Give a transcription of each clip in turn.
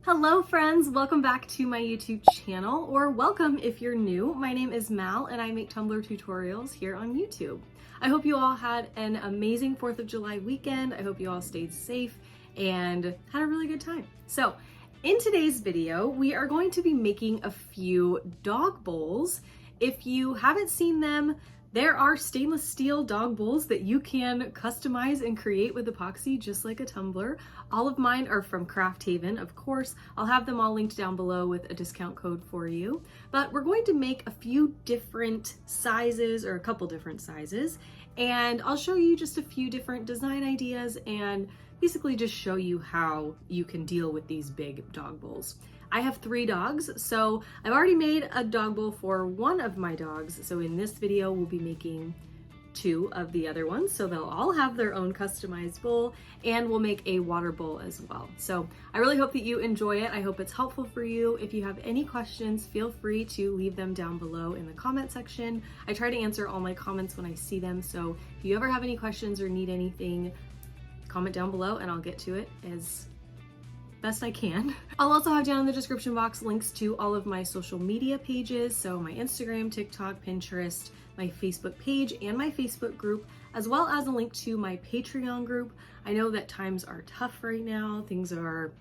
Hello friends, welcome back to my YouTube channel, or welcome if you're new. My name is Mal and I make Tumblr tutorials here on YouTube. I hope you all had an amazing 4th of July weekend. I hope you all stayed safe and had a really good time. So in today's video, we are going to be making a few dog bowls. If you haven't seen them, there are stainless steel dog bowls that you can customize and create with epoxy just like a tumbler. All of mine are from Craft Haven, of course. I'll have them all linked down below with a discount code for you. But we're going to make a few different sizes, or a couple different sizes, and I'll show you just a few different design ideas and basically just show you how you can deal with these big dog bowls. I have 3 dogs, so I've already made a dog bowl for one of my dogs. So in this video, we'll be making 2 of the other ones. So they'll all have their own customized bowl, and we'll make a water bowl as well. So I really hope that you enjoy it. I hope it's helpful for you. If you have any questions, feel free to leave them down below in the comment section. I try to answer all my comments when I see them. So if you ever have any questions or need anything, comment down below and I'll get to it as best I can. I'll also have down in the description box links to all of my social media pages, so my Instagram, TikTok, Pinterest, my Facebook page, and my Facebook group, as well as a link to my Patreon group. I know that times are tough right now. Things are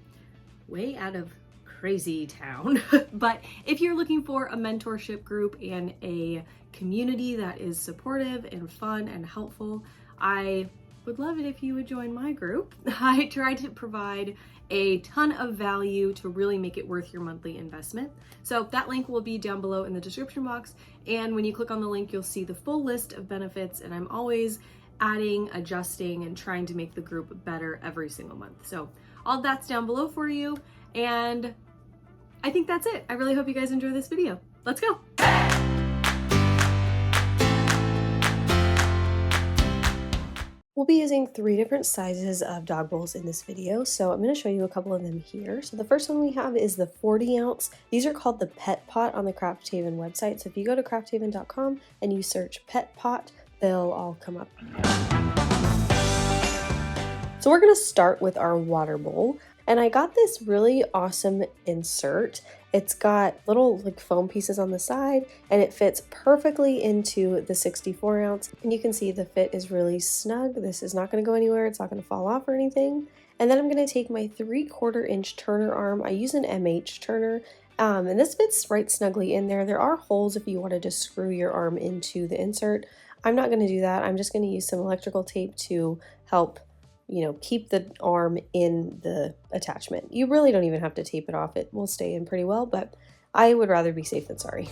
way out of crazy town, but if you're looking for a mentorship group and a community that is supportive and fun and helpful, I would love it if you would join my group. I try to provide a ton of value to really make it worth your monthly investment. So that link will be down below in the description box. And when you click on the link, you'll see the full list of benefits. And I'm always adding, adjusting, and trying to make the group better every single month. So all that's down below for you. And I think that's it. I really hope you guys enjoy this video. Let's go. We'll be using 3 different sizes of dog bowls in this video, so I'm going to show you a couple of them here. So the first one we have is the 40 ounce. These are called the Pet Pot on the Craft Haven website. So if you go to crafthaven.com and you search Pet Pot, they'll all come up. So we're going to start with our water bowl. And I got this really awesome insert. It's got little foam pieces on the side, and it fits perfectly into the 64 ounce. And you can see the fit is really snug. This is not going to go anywhere. It's not going to fall off or anything. And then I'm going to take my 3/4 inch turner arm. I use an MH turner, and this fits right snugly in there. There are holes if you wanted to screw your arm into the insert. I'm not going to do that. I'm just going to use some electrical tape to help keep the arm in the attachment. You really don't even have to tape it off. It will stay in pretty well, but I would rather be safe than sorry.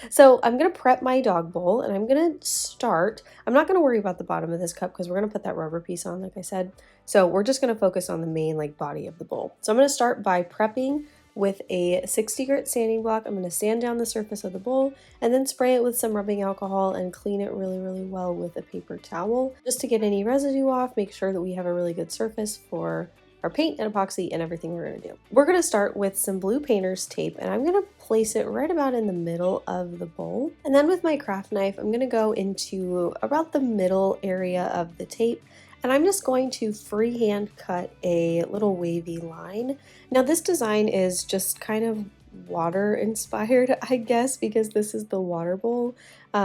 So I'm going to prep my dog bowl, and I'm going to start. I'm not going to worry about the bottom of this cup because we're going to put that rubber piece on, like I said. So we're just going to focus on the main body of the bowl. So I'm going to start by prepping with a 60 grit sanding block. I'm going to sand down the surface of the bowl and then spray it with some rubbing alcohol and clean it really, really well with a paper towel just to get any residue off. Make sure that we have a really good surface for our paint and epoxy and everything we're going to do. We're going to start with some blue painter's tape, and I'm going to place it right about in the middle of the bowl. And then with my craft knife, I'm going to go into about the middle area of the tape, and I'm just going to freehand cut a little wavy line. Now this design is just kind of water inspired, I guess, because this is the water bowl.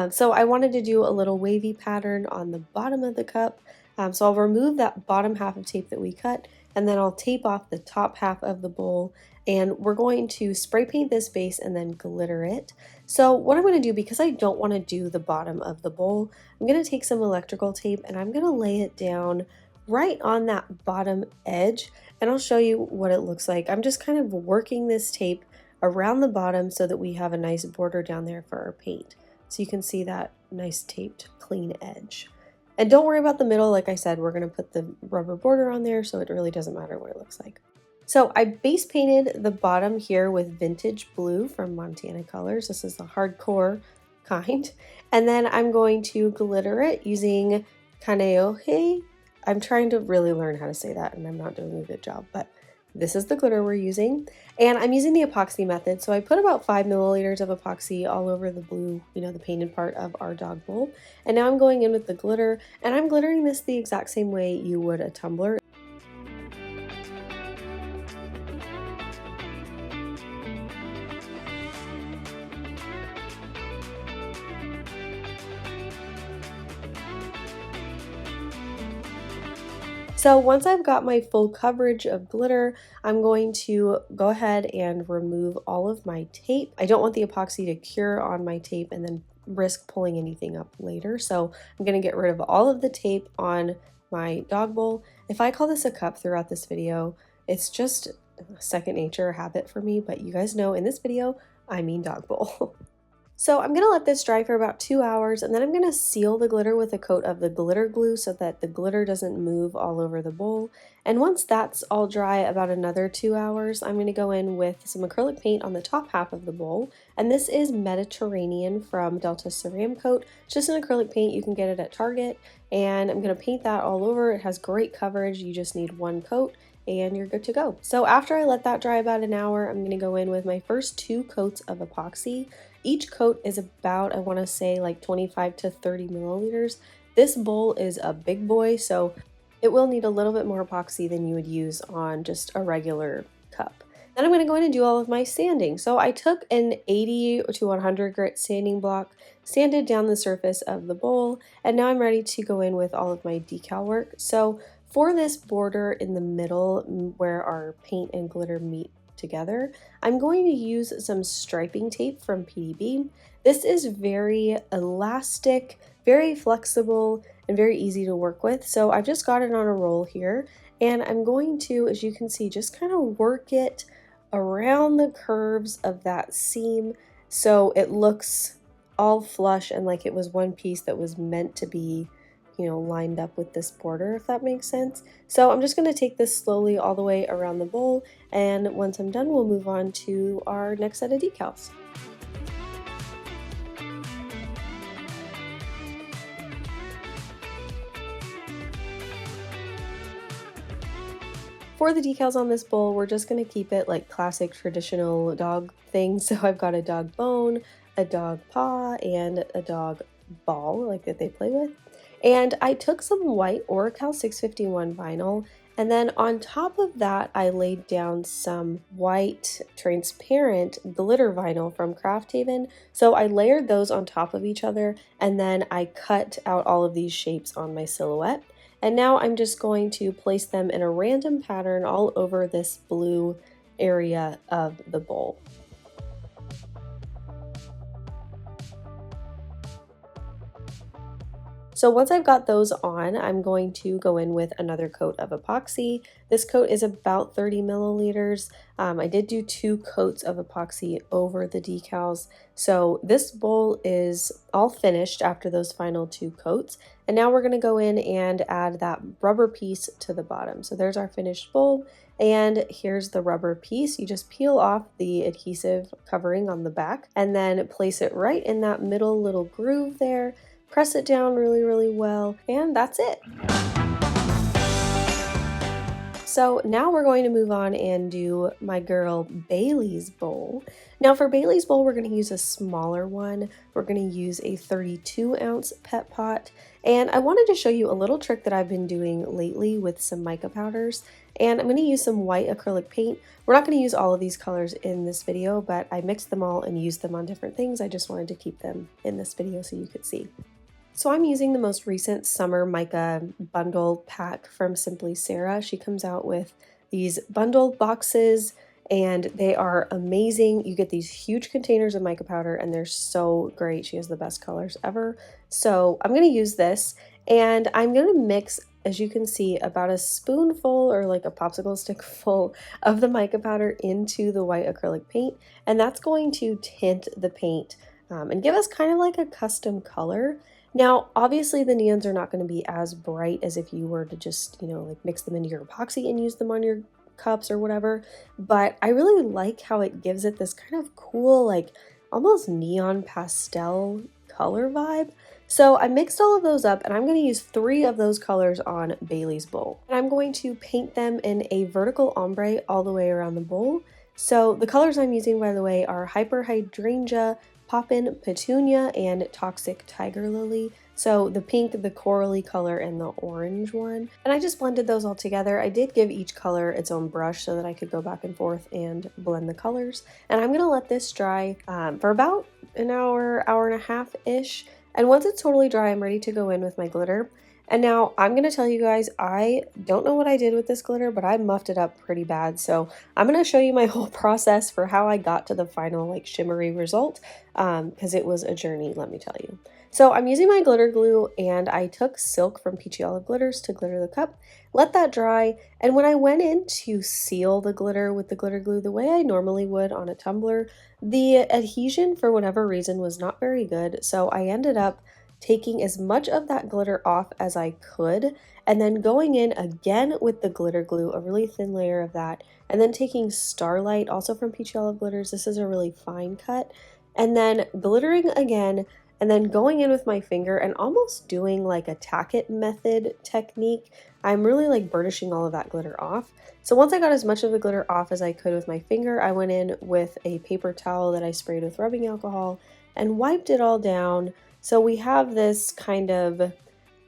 So I wanted to do a little wavy pattern on the bottom of the cup. So I'll remove that bottom half of tape that we cut, and then I'll tape off the top half of the bowl, and we're going to spray paint this base and then glitter it. So what I'm going to do, because I don't want to do the bottom of the bowl, I'm going to take some electrical tape and I'm going to lay it down right on that bottom edge, and I'll show you what it looks like. I'm just kind of working this tape around the bottom so that we have a nice border down there for our paint. So you can see that nice taped clean edge. And don't worry about the middle. Like I said, we're going to put the rubber border on there, so it really doesn't matter what it looks like. So I base painted the bottom here with vintage blue from Montana Colors. This is the hardcore kind. And then I'm going to glitter it using Kaneohe. I'm trying to really learn how to say that, and I'm not doing a good job, but this is the glitter we're using, and I'm using the epoxy method. So I put about 5 milliliters of epoxy all over the blue, the painted part of our dog bowl. And now I'm going in with the glitter, and I'm glittering this the exact same way you would a tumbler. So once I've got my full coverage of glitter, I'm going to go ahead and remove all of my tape. I don't want the epoxy to cure on my tape and then risk pulling anything up later. So I'm going to get rid of all of the tape on my dog bowl. If I call this a cup throughout this video, it's just second nature habit for me, but you guys know in this video, I mean dog bowl. So I'm gonna let this dry for about 2 hours, and then I'm gonna seal the glitter with a coat of the glitter glue so that the glitter doesn't move all over the bowl. And once that's all dry, about another 2 hours, I'm gonna go in with some acrylic paint on the top half of the bowl. And this is Mediterranean from Delta Ceramcoat. It's just an acrylic paint, you can get it at Target. And I'm gonna paint that all over. It has great coverage, you just need one coat and you're good to go. So after I let that dry about an hour, I'm gonna go in with my first 2 coats of epoxy. Each coat is about, I wanna say like 25 to 30 milliliters. This bowl is a big boy, so it will need a little bit more epoxy than you would use on just a regular cup. Then I'm gonna go in and do all of my sanding. So I took an 80 to 100 grit sanding block, sanded down the surface of the bowl, and now I'm ready to go in with all of my decal work. So for this border in the middle where our paint and glitter meet together, I'm going to use some striping tape from PDB. This is very elastic, very flexible, and very easy to work with. So I've just got it on a roll here, and I'm going to, as you can see, just kind of work it around the curves of that seam so it looks all flush and like it was one piece that was meant to be lined up with this border, if that makes sense. So I'm just going to take this slowly all the way around the bowl, and once I'm done, we'll move on to our next set of decals. For the decals on this bowl, we're just going to keep it like classic traditional dog things. So I've got a dog bone, a dog paw, and a dog ball like that they play with. And I took some white Oracal 651 vinyl, and then on top of that, I laid down some white transparent glitter vinyl from Craft Haven. So I layered those on top of each other, and then I cut out all of these shapes on my silhouette. And now I'm just going to place them in a random pattern all over this blue area of the bowl. So once I've got those on, I'm going to go in with another coat of epoxy. This coat is about 30 milliliters. I did do 2 coats of epoxy over the decals. So this bowl is all finished after those final 2 coats. And now we're gonna go in and add that rubber piece to the bottom. So there's our finished bowl. And here's the rubber piece. You just peel off the adhesive covering on the back and then place it right in that middle little groove there. Press it down really, really well, and that's it. So now we're going to move on and do my girl Bailey's bowl. Now for Bailey's bowl, we're going to use a smaller one. We're going to use a 32-ounce pet pot. And I wanted to show you a little trick that I've been doing lately with some mica powders. And I'm going to use some white acrylic paint. We're not going to use all of these colors in this video, but I mixed them all and used them on different things. I just wanted to keep them in this video so you could see. So I'm using the most recent summer mica bundle pack from Simply Sarah. She comes out with these bundle boxes and they are amazing. You get these huge containers of mica powder and they're so great. She has the best colors ever. So I'm going to use this and I'm going to mix, as you can see, about a spoonful or like a popsicle stick full of the mica powder into the white acrylic paint. And that's going to tint the paint and give us kind of like a custom color. Now, obviously the neons are not going to be as bright as if you were to just, like mix them into your epoxy and use them on your cups or whatever, but I really like how it gives it this kind of cool, like almost neon pastel color vibe. So I mixed all of those up and I'm going to use 3 of those colors on Bailey's bowl. And I'm going to paint them in a vertical ombre all the way around the bowl. So the colors I'm using, by the way, are Hydrangea, Poppin Petunia, and Toxic TigerLily. So the pink, the corally color, and the orange one. And I just blended those all together. I did give each color its own brush so that I could go back and forth and blend the colors. And I'm gonna let this dry for about an hour, hour and a half-ish. And once it's totally dry, I'm ready to go in with my glitter. And now I'm going to tell you guys, I don't know what I did with this glitter, but I muffed it up pretty bad. So I'm going to show you my whole process for how I got to the final like shimmery result, because it was a journey, let me tell you. So I'm using my glitter glue and I took silk from Peachy Olive Glitters to glitter the cup, let that dry. And when I went in to seal the glitter with the glitter glue the way I normally would on a tumbler, the adhesion for whatever reason was not very good. So I ended up taking as much of that glitter off as I could, and then going in again with the glitter glue, a really thin layer of that, and then taking Starlight, also from Peachy Olive Glitters, this is a really fine cut, and then glittering again, and then going in with my finger and almost doing like a tack it method technique. I'm really like burnishing all of that glitter off. So once I got as much of the glitter off as I could with my finger, I went in with a paper towel that I sprayed with rubbing alcohol and wiped it all down. So we have this kind of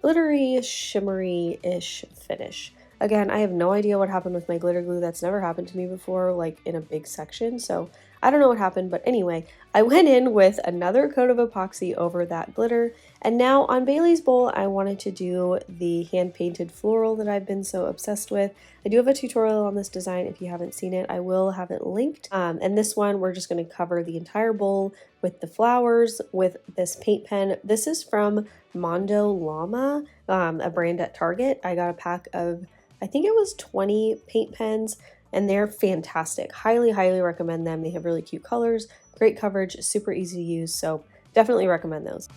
glittery, shimmery-ish finish. Again, I have no idea what happened with my glitter glue. That's never happened to me before, like in a big section. So I don't know what happened, but anyway, I went in with another coat of epoxy over that glitter. And now on Bailey's bowl, I wanted to do the hand-painted floral that I've been so obsessed with. I do have a tutorial on this design. If you haven't seen it, I will have it linked. And this one, we're just going to cover the entire bowl with the flowers with this paint pen. This is from Mondo Llama, a brand at Target. I got a pack of, I think it was 20 paint pens, and they're fantastic. Highly, highly recommend them. They have really cute colors, great coverage, super easy to use, so definitely recommend those.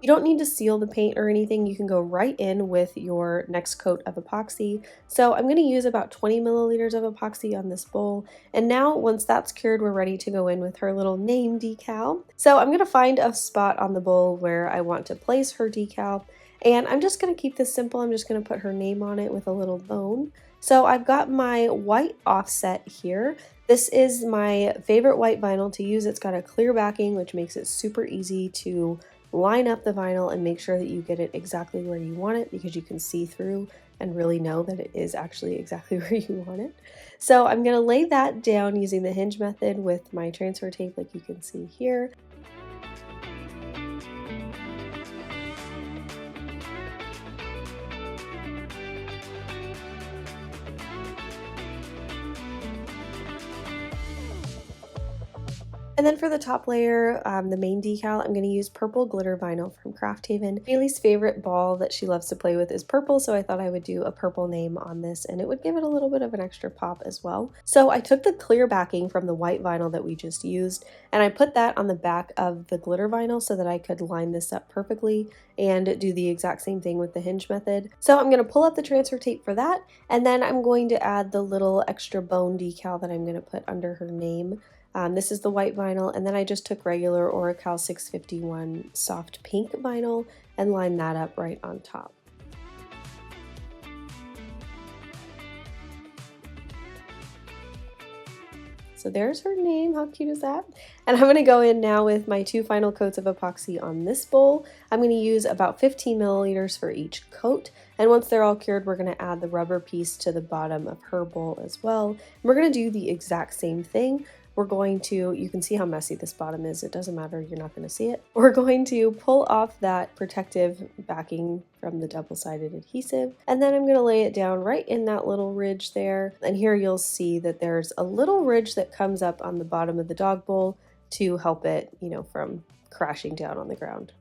You don't need to seal the paint or anything. You can go right in with your next coat of epoxy. So I'm going to use about 20 milliliters of epoxy on this bowl. And now once that's cured, we're ready to go in with her little name decal. So I'm going to find a spot on the bowl where I want to place her decal. And I'm just going to keep this simple. I'm just going to put her name on it with a little bone. So I've got my white offset here. This is my favorite white vinyl to use. It's got a clear backing, which makes it super easy to line up the vinyl and make sure that you get it exactly where you want it, because you can see through and really know that it is actually exactly where you want it. So I'm going to lay that down using the hinge method with my transfer tape, like you can see here. And then for the top layer, the main decal, I'm going to use purple glitter vinyl from Craft Haven. Bailey's favorite ball that she loves to play with is purple, so I thought I would do a purple name on this, and it would give it a little bit of an extra pop as well. So I took the clear backing from the white vinyl that we just used, and I put that on the back of the glitter vinyl so that I could line this up perfectly and do the exact same thing with the hinge method. So I'm going to pull up the transfer tape for that, and then I'm going to add the little extra bone decal that I'm going to put under her name. This is the white vinyl, and then I just took regular Oracal 651 soft pink vinyl and lined that up right on top. So there's her name. How cute is that? And I'm going to go in now with my 2 final coats of epoxy on this bowl. I'm going to use about 15 milliliters for each coat. And once they're all cured, we're going to add the rubber piece to the bottom of her bowl as well. And we're going to do the exact same thing. We're going to, you can see how messy this bottom is. It doesn't matter, you're not going to see it. We're going to pull off that protective backing from the double-sided adhesive, and then I'm going to lay it down right in that little ridge there. And here you'll see that there's a little ridge that comes up on the bottom of the dog bowl to help it, you know, from crashing down on the ground.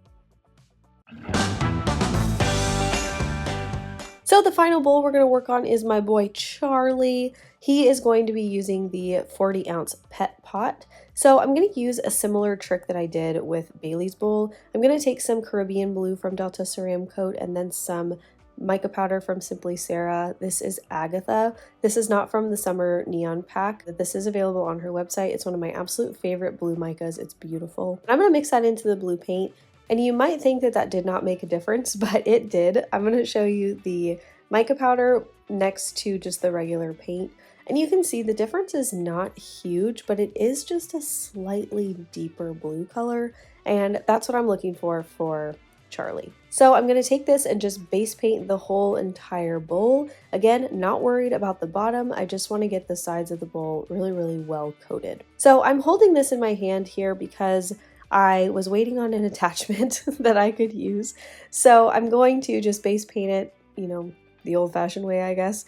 So the final bowl we're going to work on is my boy Charlie. He is going to be using the 40-ounce pet pot. So I'm going to use a similar trick that I did with Bailey's bowl. I'm going to take some Caribbean blue from Delta Ceram Coat and then some mica powder from Simply Sarah. This is Agatha. This is not from the summer neon pack. This is available on her website. It's one of my absolute favorite blue micas. It's beautiful. I'm going to mix that into the blue paint. And you might think that that did not make a difference, but it did. I'm going to show you the mica powder next to just the regular paint. And you can see the difference is not huge, but it is just a slightly deeper blue color. And that's what I'm looking for Charlie. So I'm going to take this and just base paint the whole entire bowl. Again, not worried about the bottom. I just want to get the sides of the bowl really, really well coated. So I'm holding this in my hand here because I was waiting on an attachment that I could use. So I'm going to just base paint it, you know, the old-fashioned way, I guess.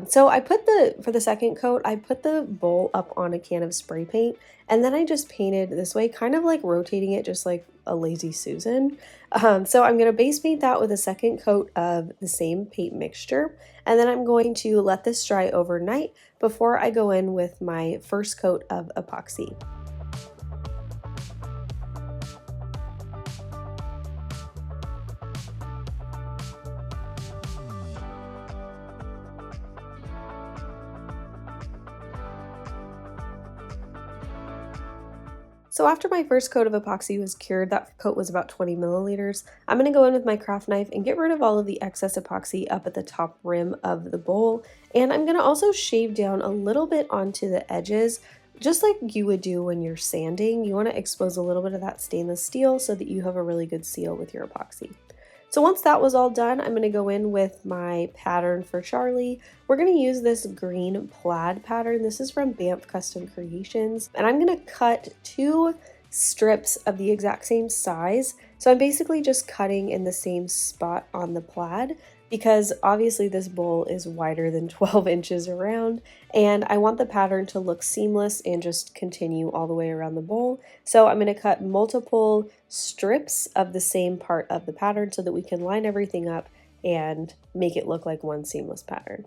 So I put for the second coat, I put the bowl up on a can of spray paint, and then I just painted this way, kind of like rotating it just like a lazy Susan. So I'm going to base paint that with a second coat of the same paint mixture, and then I'm going to let this dry overnight before I go in with my first coat of epoxy. So after my first coat of epoxy was cured, that coat was about 20 milliliters, I'm going to go in with my craft knife and get rid of all of the excess epoxy up at the top rim of the bowl. And I'm going to also shave down a little bit onto the edges, just like you would do when you're sanding. You want to expose a little bit of that stainless steel so that you have a really good seal with your epoxy. So once that was all done, I'm going to go in with my pattern for Charlie. We're going to use this green plaid pattern. This is from Banff Custom Creations, and I'm going to cut 2 strips of the exact same size. So I'm basically just cutting in the same spot on the plaid because obviously this bowl is wider than 12 inches around, and I want the pattern to look seamless and just continue all the way around the bowl. So I'm going to cut multiple strips of the same part of the pattern so that we can line everything up and make it look like one seamless pattern.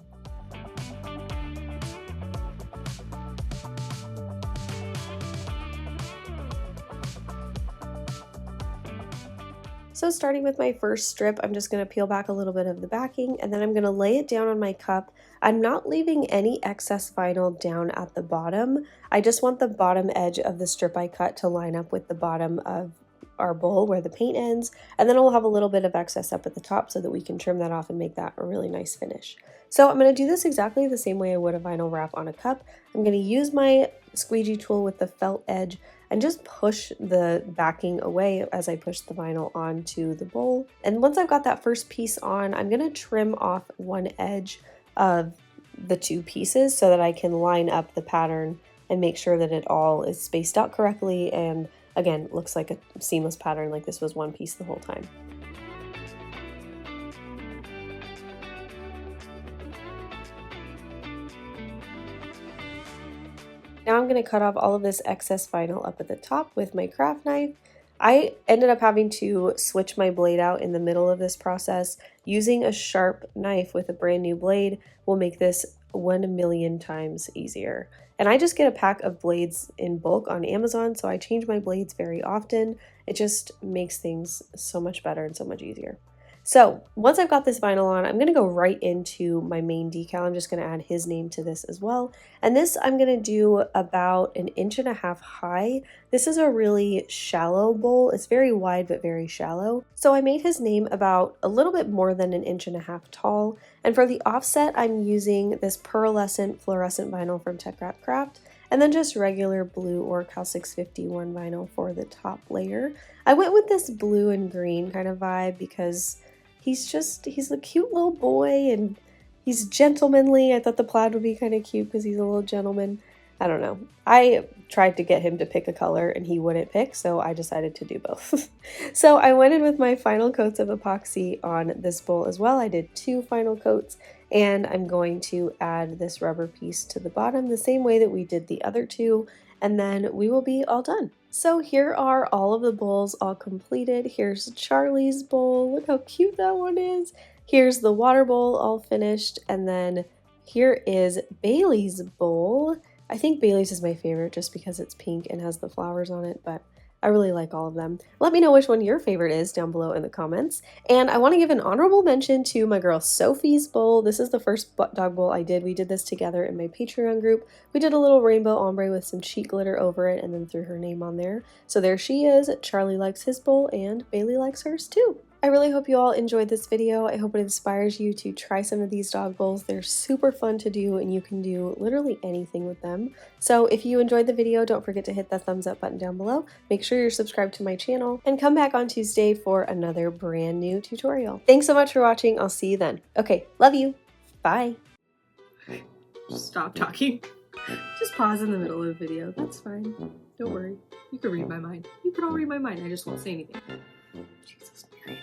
So starting with my first strip, I'm just going to peel back a little bit of the backing, and then I'm going to lay it down on my cup. I'm not leaving any excess vinyl down at the bottom. I just want the bottom edge of the strip I cut to line up with the bottom of our bowl where the paint ends, and then we'll have a little bit of excess up at the top so that we can trim that off and make that a really nice finish. So I'm going to do this exactly the same way I would a vinyl wrap on a cup. I'm going to use my squeegee tool with the felt edge and just push the backing away as I push the vinyl onto the bowl. And once I've got that first piece on, I'm going to trim off one edge of the 2 pieces so that I can line up the pattern and make sure that it all is spaced out correctly and again looks like a seamless pattern, like this was one piece the whole time. Now I'm going to cut off all of this excess vinyl up at the top with my craft knife. I ended up having to switch my blade out in the middle of this process. Using a sharp knife with a brand new blade will make this 1,000,000 times easier. And I just get a pack of blades in bulk on Amazon, so I change my blades very often. It just makes things so much better and so much easier. So once I've got this vinyl on, I'm going to go right into my main decal. I'm just going to add his name to this as well. And this I'm going to do about 1.5 inches high. This is a really shallow bowl. It's very wide but very shallow. So I made his name about a little bit more than 1.5 inches tall. And for the offset, I'm using this pearlescent fluorescent vinyl from Tech Wrap Craft, and then just regular blue or Cal 651 vinyl for the top layer. I went with this blue and green kind of vibe because he's a cute little boy and he's gentlemanly. I thought the plaid would be kind of cute because he's a little gentleman. I don't know. I tried to get him to pick a color and he wouldn't pick, so I decided to do both. So I went in with my final coats of epoxy on this bowl as well. I did 2 final coats, and I'm going to add this rubber piece to the bottom the same way that we did the other 2, and then we will be all done. So here are all of the bowls all completed. Here's Charlie's bowl. Look how cute that one is. Here's the water bowl all finished, and then here is Bailey's bowl. I think Bailey's is my favorite just because it's pink and has the flowers on it, but I really like all of them. Let me know which one your favorite is down below in the comments. And I want to give an honorable mention to my girl Sophie's bowl. This is the first dog bowl I did. We did this together in my Patreon group. We did a little rainbow ombre with some cheat glitter over it and then threw her name on there. So there she is. Charlie likes his bowl and Bailey likes hers too. I really hope you all enjoyed this video. I hope it inspires you to try some of these dog bowls. They're super fun to do and you can do literally anything with them. So if you enjoyed the video, don't forget to hit the thumbs up button down below. Make sure you're subscribed to my channel and come back on Tuesday for another brand new tutorial. Thanks so much for watching. I'll see you then. Okay, love you. Bye. Stop talking. Just pause in the middle of the video. That's fine. Don't worry. You can read my mind. You can all read my mind. I just won't say anything. Jesus, Mary.